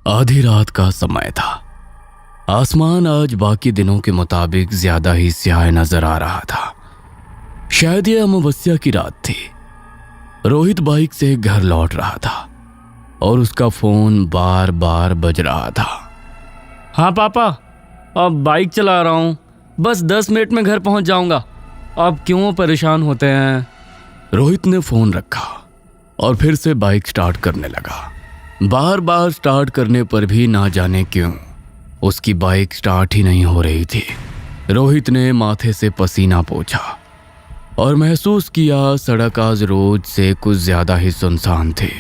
आधी रात का समय था। आसमान आज बाकी दिनों के मुताबिक ज्यादा ही स्याह नजर आ रहा था। शायद यह अमावस्या की रात थी। रोहित बाइक से घर लौट रहा था और उसका फोन बार बार बज रहा था। हाँ पापा, अब बाइक चला रहा हूँ, बस 10 मिनट में घर पहुँच जाऊँगा। अब क्यों परेशान होते हैं? रोहित ने फोन रखा और फिर से बाइक स्टार्ट करने लगा। बार बार स्टार्ट करने पर भी ना जाने क्यों उसकी बाइक स्टार्ट ही नहीं हो रही थी। रोहित ने माथे से पसीना पोंछा और महसूस किया सड़क आज रोज से कुछ ज्यादा ही सुनसान थी।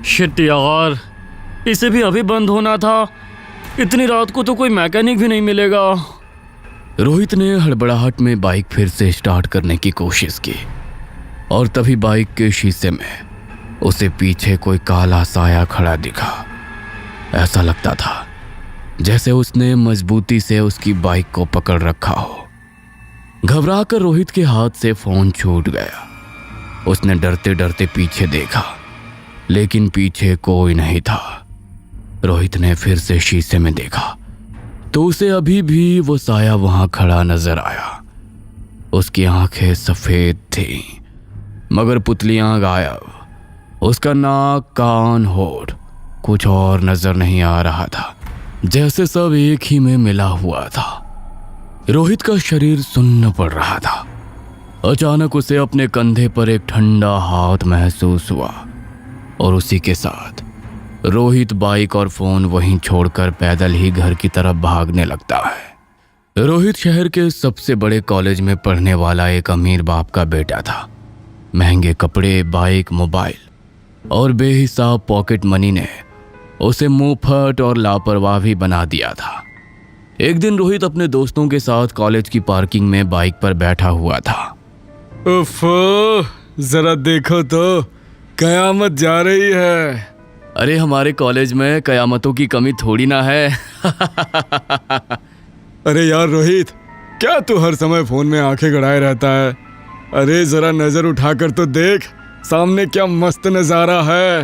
शिट यार, इसे भी अभी बंद होना था। इतनी रात को तो कोई मैकेनिक भी नहीं मिलेगा। रोहित ने हड़बड़ाहट में बाइक फिर से स्टार्ट करने की कोशिश की और तभी बाइक के शीशे में उसे पीछे कोई काला साया खड़ा दिखा। ऐसा लगता था जैसे उसने मजबूती से उसकी बाइक को पकड़ रखा हो। घबराकर रोहित के हाथ से फोन छूट गया। उसने डरते डरते पीछे देखा, लेकिन पीछे कोई नहीं था। रोहित ने फिर से शीशे में देखा तो उसे अभी भी वो साया वहां खड़ा नजर आया। उसकी आंखें सफेद थीं, मगर पुतलियां गायब। उसका नाक, कान, होठ कुछ और नजर नहीं आ रहा था, जैसे सब एक ही में मिला हुआ था। रोहित का शरीर सुन्न पड़ रहा था। अचानक उसे अपने कंधे पर एक ठंडा हाथ महसूस हुआ और उसी के साथ रोहित बाइक और फोन वहीं छोड़कर पैदल ही घर की तरफ भागने लगता है। रोहित शहर के सबसे बड़े कॉलेज में पढ़ने वाला एक अमीर बाप का बेटा था। महंगे कपड़े, बाइक, मोबाइल और बेहिसाब पॉकेट मनी ने उसे मुंहफट और लापरवाह भी बना दिया था। एक दिन रोहित अपने दोस्तों के साथ कॉलेज की पार्किंग में बाइक पर बैठा हुआ था। उफ, जरा देखो तो कयामत जा रही है। अरे हमारे कॉलेज में कयामतों की कमी थोड़ी ना है। अरे यार रोहित, क्या तू हर समय फोन में आंखें गड़ाए रहता है? अरे जरा नजर उठाकर तो देख, सामने क्या मस्त नजारा है।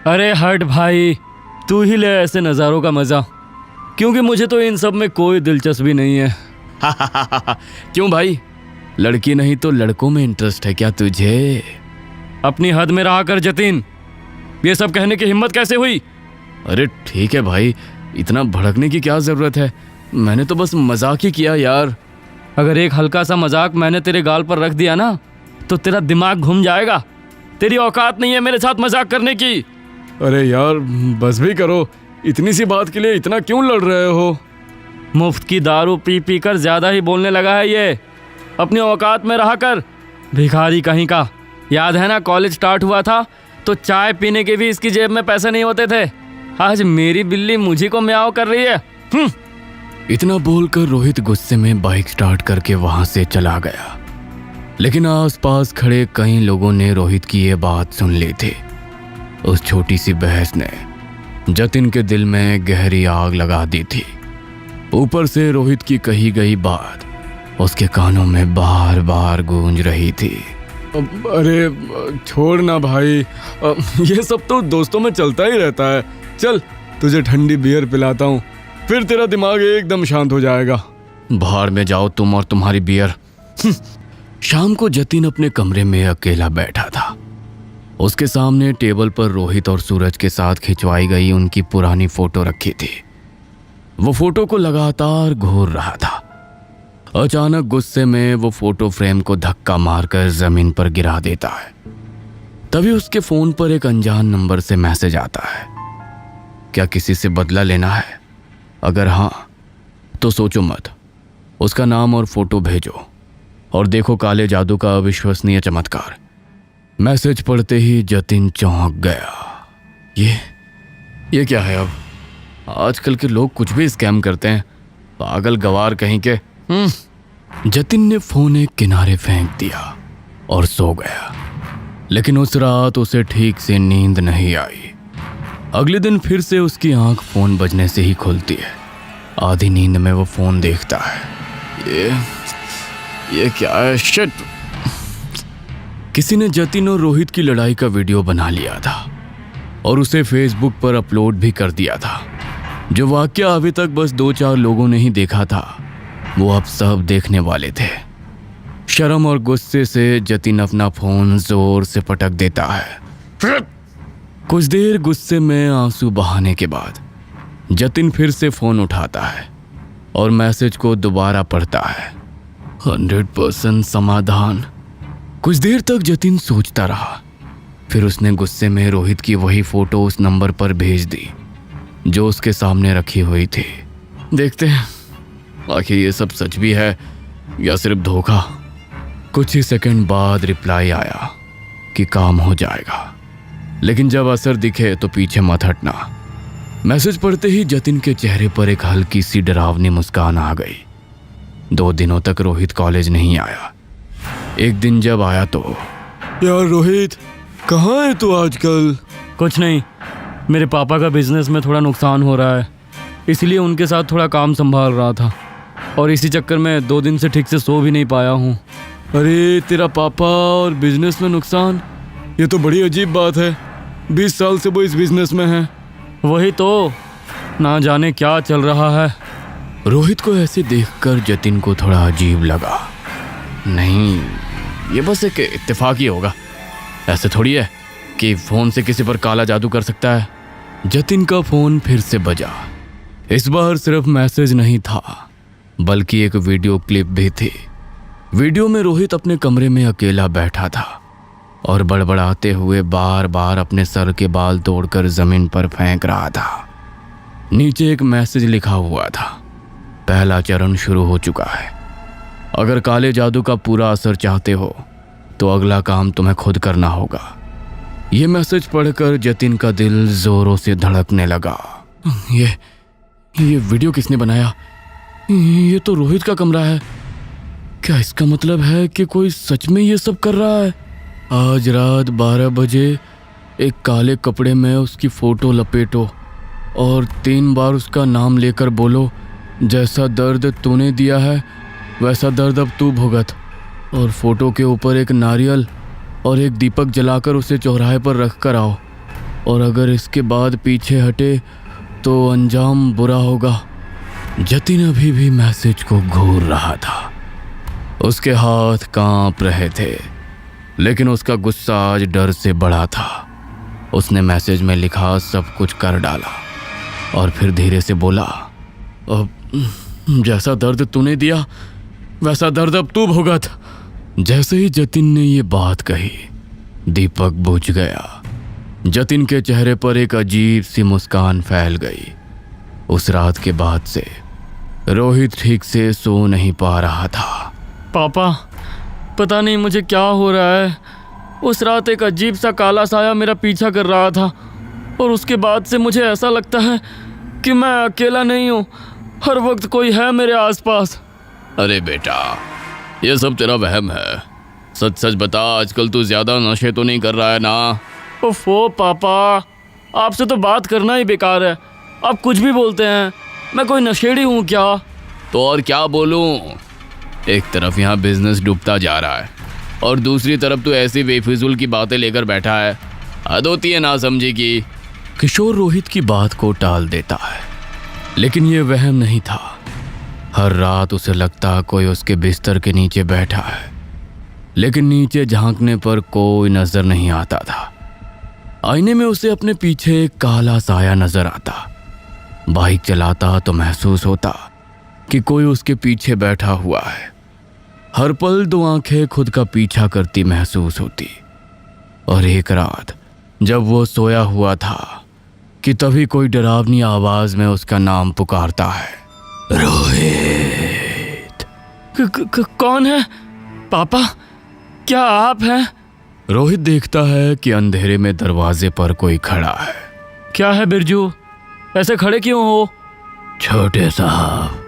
अरे हट भाई, तू ही ले ऐसे नज़ारों का मज़ा, क्योंकि मुझे तो इन सब में कोई दिलचस्पी नहीं है। क्यों भाई, लड़की नहीं तो लड़कों में इंटरेस्ट है क्या तुझे? अपनी हद में रहा कर जतिन, ये सब कहने की हिम्मत कैसे हुई? अरे ठीक है भाई, इतना भड़कने की क्या जरूरत है? मैंने तो बस मजाक ही किया यार। अगर एक हल्का सा मजाक मैंने तेरे गाल पर रख दिया ना तो तेरा दिमाग घूम जाएगा। तेरी औकात नहीं है मेरे साथ मजाक करने की। अरे यार बस भी करो, इतनी सी बात के लिए इतना क्यों लड़ रहे हो? मुफ्त की दारू पी पी कर ज्यादा ही बोलने लगा है ये। अपनी औकात में रहा कर, भिखारी कहीं का। याद है ना, कॉलेज स्टार्ट हुआ था तो चाय पीने के भी इसकी जेब में पैसे नहीं होते थे। आज मेरी बिल्ली मुझी को म्याऊं कर रही है। इतना बोलकर रोहित गुस्से में बाइक स्टार्ट करके वहां से चला गया। लेकिन आसपास खड़े कई लोगों ने रोहित की ये बात सुन ली थी। उस छोटी सी बहस ने जतिन के दिल में गहरी आग लगा दी थी। ऊपर से रोहित की कही गई बात उसके कानों में बार बार गूंज रही थी। अरे छोड़ ना भाई, ये सब तो दोस्तों में चलता ही रहता है। चल तुझे ठंडी बियर पिलाता हूँ, फिर तेरा दिमाग एकदम शांत हो जाएगा। बाहर में जाओ तुम और तुम्हारी बियर। शाम को जतिन अपने कमरे में अकेला बैठा था। उसके सामने टेबल पर रोहित और सूरज के साथ खिंचवाई गई उनकी पुरानी फोटो रखी थी। वो फोटो को लगातार घूर रहा था। अचानक गुस्से में वो फोटो फ्रेम को धक्का मारकर जमीन पर गिरा देता है। तभी उसके फोन पर एक अनजान नंबर से मैसेज आता है। क्या किसी से बदला लेना है? अगर हाँ तो सोचो मत, उसका नाम और फोटो भेजो और देखो काले जादू का अविश्वसनीय चमत्कार। मैसेज पढ़ते ही जतिन चौंक गया। ये क्या है? अब आजकल के लोग कुछ भी स्कैम करते हैं, पागल गवार कहीं के। जतिन ने फोन एक किनारे फेंक दिया और सो गया। लेकिन उस रात उसे ठीक से नींद नहीं आई। अगले दिन फिर से उसकी आंख फोन बजने से ही खुलती है। आधी नींद में वो फोन देखता है। ये क्या है? शिट! किसी ने जतिन और रोहित की लड़ाई का वीडियो बना लिया था और उसे फेसबुक पर अपलोड भी कर दिया था। जो वाकया अभी तक बस 2-4 लोगों ने ही देखा था, वो अब सब देखने वाले थे। शर्म और गुस्से से जतिन अपना फोन जोर से पटक देता है। कुछ देर गुस्से में आंसू बहाने के बाद जतिन फिर से फोन उठाता है और मैसेज को दोबारा पढ़ता है। 100% समाधान। कुछ देर तक जतिन सोचता रहा, फिर उसने गुस्से में रोहित की वही फोटो उस नंबर पर भेज दी जो उसके सामने रखी हुई थी। देखते हैं आखिर ये सब सच भी है या सिर्फ धोखा। कुछ ही सेकंड बाद रिप्लाई आया कि काम हो जाएगा, लेकिन जब असर दिखे तो पीछे मत हटना। मैसेज पढ़ते ही जतिन के चेहरे पर एक हल्की सी डरावनी मुस्कान आ गई। 2 दिनों तक रोहित कॉलेज नहीं आया। एक दिन जब आया तो यार रोहित, कहाँ है तू आजकल? कुछ नहीं, मेरे पापा का बिजनेस में थोड़ा नुकसान हो रहा है, इसलिए उनके साथ थोड़ा काम संभाल रहा था और इसी चक्कर में 2 दिन से ठीक से सो भी नहीं पाया हूँ। अरे तेरा पापा और बिजनेस में नुकसान, ये तो बड़ी अजीब बात है। 20 साल से वो इस बिजनेस में है। वही तो, ना जाने क्या चल रहा है। रोहित को ऐसे देखकर जतिन को थोड़ा अजीब लगा। नहीं, ये बस एक इत्तेफाक ही होगा, ऐसे थोड़ी है कि फोन से किसी पर काला जादू कर सकता है। जतिन का फोन फिर से बजा। इस बार सिर्फ मैसेज नहीं था बल्कि एक वीडियो क्लिप भी थी। वीडियो में रोहित अपने कमरे में अकेला बैठा था और बड़बड़ाते हुए बार बार अपने सर के बाल तोड़कर जमीन पर फेंक रहा था। नीचे एक मैसेज लिखा हुआ था, पहला चरण शुरू हो चुका है। अगर काले जादू का पूरा असर चाहते हो तो अगला काम तुम्हें खुद करना होगा। ये मैसेज पढ़कर जतिन का दिल जोरों से धड़कने लगा। ये वीडियो किसने बनाया? ये तो रोहित का कमरा है। क्या इसका मतलब है कि कोई सच में ये सब कर रहा है? आज रात 12 बजे एक काले कपड़े में उसकी फोटो लपेटो और 3 बार उसका नाम लेकर बोलो, जैसा दर्द तूने दिया है वैसा दर्द अब तू भुगत। और फोटो के ऊपर एक नारियल और एक दीपक जलाकर उसे चौराहे पर रख कर आओ, और अगर इसके बाद पीछे हटे तो अंजाम बुरा होगा। जतिन अभी भी मैसेज को घूर रहा था। उसके हाथ कांप रहे थे, लेकिन उसका गुस्सा आज डर से बढ़ा था। उसने मैसेज में लिखा सब कुछ कर डाला और फिर धीरे से बोला, जैसा दर्द तूने दिया वैसा दर्द अब तू भुगत। जैसे ही जतिन ने ये बात कही, दीपक बुझ गया। जतिन के चेहरे पर एक अजीब सी मुस्कान फैल गई। उस रात के बाद से रोहित ठीक से सो नहीं पा रहा था। पापा, पता नहीं मुझे क्या हो रहा है। उस रात एक अजीब सा काला साया मेरा पीछा कर रहा था और उसके बाद से मुझे ऐसा लगता है कि मैं अकेला नहीं हूँ, हर वक्त कोई है मेरे आसपास। अरे बेटा, ये सब तेरा वहम है। सच सच बता, आजकल तू ज्यादा नशे तो नहीं कर रहा है ना? ओफो पापा, आपसे तो बात करना ही बेकार है। आप कुछ भी बोलते हैं। मैं कोई नशेड़ी हूँ क्या? तो और क्या बोलूं? एक तरफ यहाँ बिजनेस डूबता जा रहा है और दूसरी तरफ तू ऐसी बेफिजूल की बातें लेकर बैठा है। हद होती है ना समझी की। किशोर रोहित की बात को टाल देता है, लेकिन ये वहम नहीं था। हर रात उसे लगता कोई उसके बिस्तर के नीचे बैठा है, लेकिन नीचे झांकने पर कोई नजर नहीं आता था। आईने में उसे अपने पीछे एक काला साया नजर आता। बाइक चलाता तो महसूस होता कि कोई उसके पीछे बैठा हुआ है। हर पल 2 आंखें खुद का पीछा करती महसूस होती। और एक रात जब वो सोया हुआ था कि तभी कोई डरावनी आवाज में उसका नाम पुकारता है, रोहित। कौन है? पापा, क्या आप हैं? रोहित देखता है कि अंधेरे में दरवाजे पर कोई खड़ा है। क्या है बिरजू, ऐसे खड़े क्यों हो? छोटे साहब,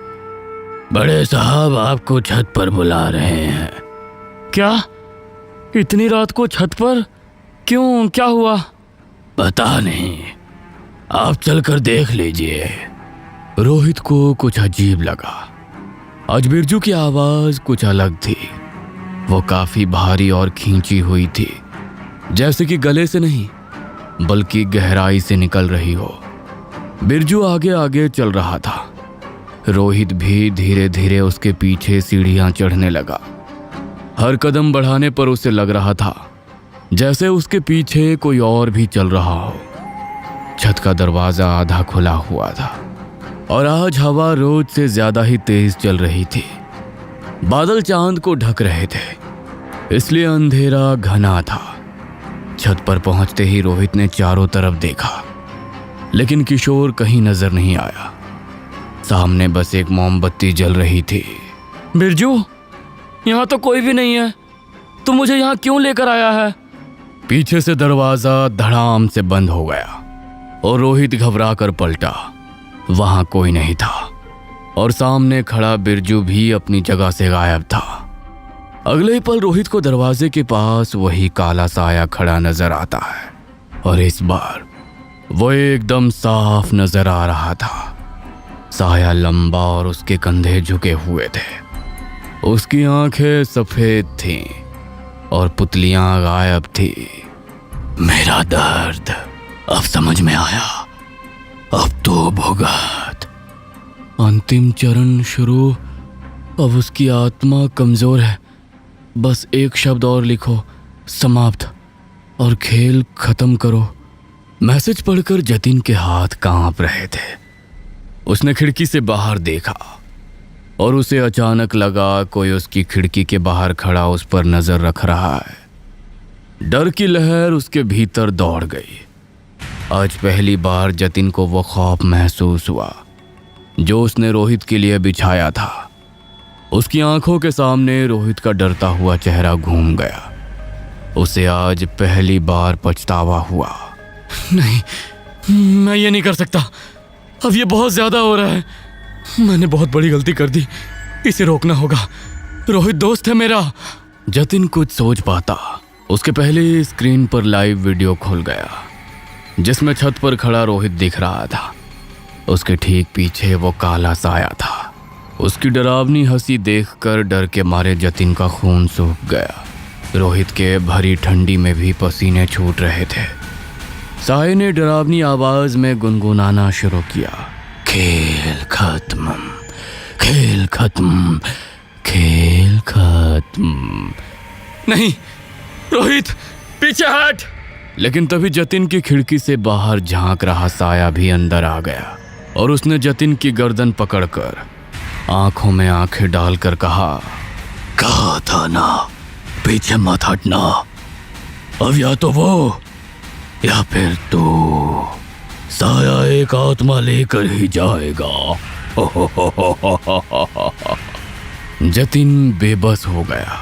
बड़े साहब आपको छत पर बुला रहे हैं। क्या? इतनी रात को छत पर? क्यों, क्या हुआ? पता नहीं, आप चलकर देख लीजिए। रोहित को कुछ अजीब लगा। आज बिरजू की आवाज कुछ अलग थी। वो काफी भारी और खींची हुई थी, जैसे कि गले से नहीं बल्कि गहराई से निकल रही हो। बिरजू आगे आगे चल रहा था। रोहित भी धीरे धीरे उसके पीछे सीढ़ियां चढ़ने लगा। हर कदम बढ़ाने पर उसे लग रहा था जैसे उसके पीछे कोई और भी चल रहा हो। छत का दरवाजा आधा खुला हुआ था और आज हवा रोज से ज्यादा ही तेज चल रही थी। बादल चांद को ढक रहे थे, इसलिए अंधेरा घना था। छत पर पहुंचते ही रोहित ने चारों तरफ देखा, लेकिन किशोर कहीं नजर नहीं आया। सामने बस एक मोमबत्ती जल रही थी। बिरजू, यहाँ तो कोई भी नहीं है। तू मुझे यहाँ क्यों लेकर आया है? पीछे से दरवाजा धड़ाम से बंद हो गया और रोहित घबरा कर पलटा। वहां कोई नहीं था और सामने खड़ा बिरजू भी अपनी जगह से गायब था। अगले ही पल रोहित को दरवाजे के पास वही काला साया खड़ा नजर आता है और इस बार वो एकदम साफ नजर आ रहा था। साया लंबा और उसके कंधे झुके हुए थे। उसकी आंखें सफेद थीं और पुतलियां गायब थी। मेरा दर्द अब समझ में आया, अब तो भुगत। अंतिम चरण शुरू। अब उसकी आत्मा कमजोर है। बस एक शब्द और लिखो, समाप्त, और खेल खत्म करो। मैसेज पढ़कर जतिन के हाथ कांप रहे थे। उसने खिड़की से बाहर देखा और उसे अचानक लगा कोई उसकी खिड़की के बाहर खड़ा उस पर नजर रख रहा है। डर की लहर उसके भीतर दौड़ गई। आज पहली बार जतिन को वो खौफ महसूस हुआ जो उसने रोहित के लिए बिछाया था। उसकी आंखों के सामने रोहित का डरता हुआ चेहरा घूम गया। उसे आज पहली बार पछतावा हुआ। नहीं, मैं ये नहीं कर सकता। अब ये बहुत ज्यादा हो रहा है। मैंने बहुत बड़ी गलती कर दी। इसे रोकना होगा। रोहित दोस्त है मेरा। जतिन कुछ सोच पाता उसके पहले ही स्क्रीन पर लाइव वीडियो खुल गया जिसमें छत पर खड़ा रोहित दिख रहा था। उसके ठीक पीछे वो काला साया था। उसकी डरावनी हंसी देखकर डर के मारे जतिन का खून सूख गया। रोहित के भरी ठंडी में भी पसीने छूट रहे थे। साये ने डरावनी आवाज में गुनगुनाना शुरू किया, खेल खत्म, खेल खत्म, खेल खत्म। नहीं रोहित, पीछे हट। लेकिन तभी जतिन की खिड़की से बाहर झांक रहा साया भी अंदर आ गया और उसने जतिन की गर्दन पकड़कर आंखों में आंखें डालकर कहा था ना, पीछे मत हटना। अब या तो वो या फिर तो साया एक आत्मा लेकर ही जाएगा। जतिन बेबस हो गया।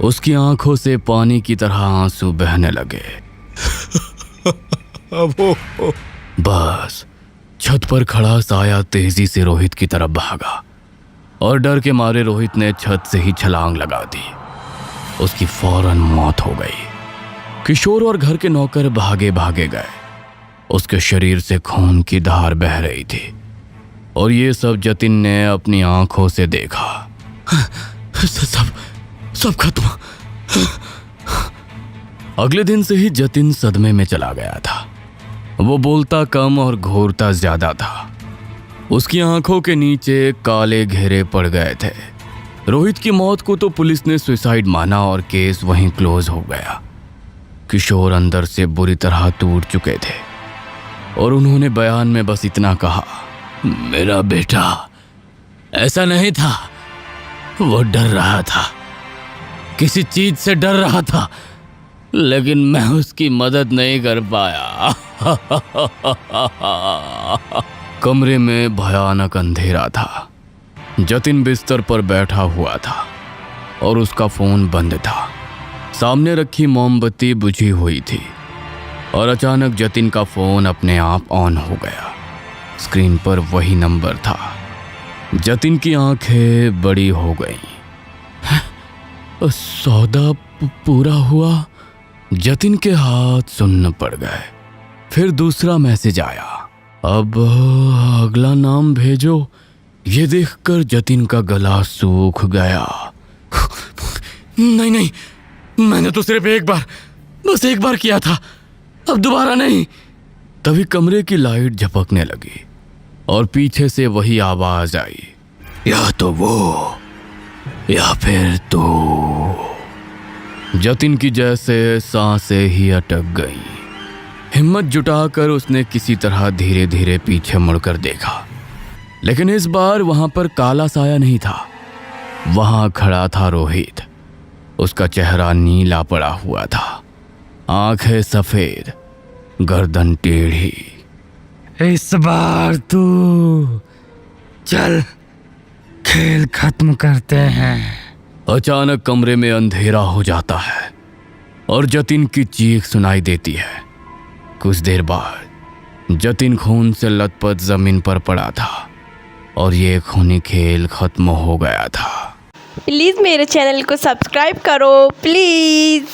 उसकी आंखों से पानी की तरह आंसू बहने लगे। बस छत पर खड़ा साया तेजी से रोहित की तरफ भागा और डर के मारे रोहित ने छत से ही छलांग लगा दी। उसकी फौरन मौत हो गई। किशोर और घर के नौकर भागे भागे गए। उसके शरीर से खून की धार बह रही थी और ये सब जतिन ने अपनी आंखों से देखा। सब खत्म। अगले दिन से ही जतिन सदमे में चला गया था। वो बोलता कम और घूरता ज्यादा था। उसकी आंखों के नीचे काले घेरे पड़ गए थे। रोहित की मौत को तो पुलिस ने सुसाइड माना और केस वहीं क्लोज हो गया। किशोर अंदर से बुरी तरह टूट चुके थे और उन्होंने बयान में बस इतना कहा, मेरा बेटा ऐसा नहीं था, वो डर रहा था, किसी चीज से डर रहा था, लेकिन मैं उसकी मदद नहीं कर पाया। कमरे में भयानक अंधेरा था। जतिन बिस्तर पर बैठा हुआ था और उसका फोन बंद था। सामने रखी मोमबत्ती बुझी हुई थी और अचानक जतिन का फोन अपने आप ऑन हो गया। स्क्रीन पर वही नंबर था। जतिन की आंखें बड़ी हो गईं। सौदा पूरा हुआ। जतिन के हाथ सुन्न पड़ गए। फिर दूसरा मैसेज आया, अब अगला नाम भेजो। ये देखकर जतिन का गला सूख गया। नहीं, मैंने तो सिर्फ एक बार, बस एक बार किया था, अब दोबारा नहीं। तभी कमरे की लाइट झपकने लगी और पीछे से वही आवाज आई, या तो वो या फिर तो। जतिन की जैसे सांसें ही अटक गईं। हिम्मत जुटाकर उसने किसी तरह धीरे धीरे पीछे मुड़कर देखा, लेकिन इस बार वहां पर काला साया नहीं था। वहां खड़ा था रोहित। उसका चेहरा नीला पड़ा हुआ था, आंखें सफेद, गर्दन टेढ़ी। इस बार तू चल, खेल खत्म करते हैं। अचानक कमरे में अंधेरा हो जाता है और जतिन की चीख सुनाई देती है। कुछ देर बाद जतिन खून से लथपथ जमीन पर पड़ा था और ये खूनी खेल खत्म हो गया था। प्लीज़ मेरे चैनल को सब्सक्राइब करो प्लीज़।